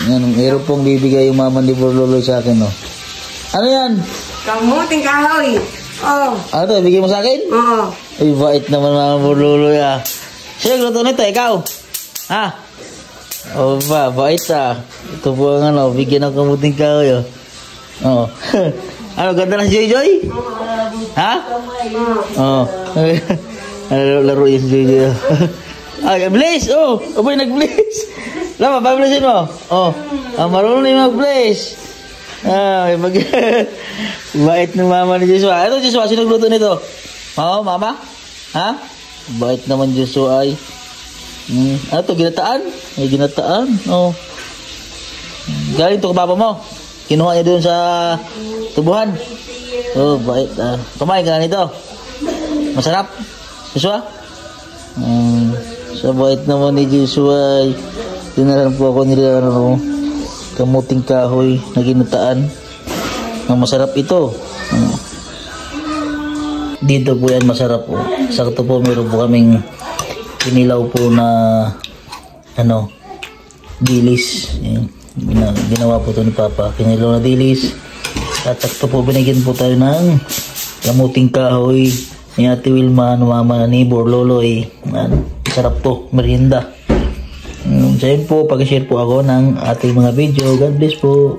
Yan, meron pong bibigay yung mama ni Borloloy sa akin, oh. Ano yan? Kamuting kahoy. Oh. Ano to, ibigay mo sa akin? Oo. Ay, bait naman mama Borloloy, ah. Sino luto nito, ikaw? Ha? Oh, bait, ah. Ito po ang ano, bigyan ng kamuting kahoy, oh. Oh. Ano, ganda na si Joy Joy? Ha? Oh. Laro yung si Joy Joy. Ay, blaze! Oh! Aboy, nag-blaze! Lama, pa-blazein mo. Oh. Marunong na yung mag-blaze. Ay, bait ng mama ni Joshua. Ito, Joshua, sino nagluto nito? Oh, mama? Ha? Bait naman Joshua ay. Ano to, ginataan? May ginataan. Oh. Galing to ka papa mo. Kinuha niya doon sa tubuhan. Oh, bait. Kumain ka na nito. Masarap. Joshua? Sa bait naman ni Joshua ay dinaran po ako nila kamuting kahoy na ginataan. Masarap ito. Dito po yan masarap po. Sakto po meron po kaming inilaw po na ano, dilis. Ginawa po ito ni Papa. Kinilaw na dilis. At sakto po binigyan po tayo ng kamuting kahoy ni Ate Wilma, mama ni Borloloy. Sarap to, merienda. So yun po, pag-share po ako ng ating mga video. God bless po.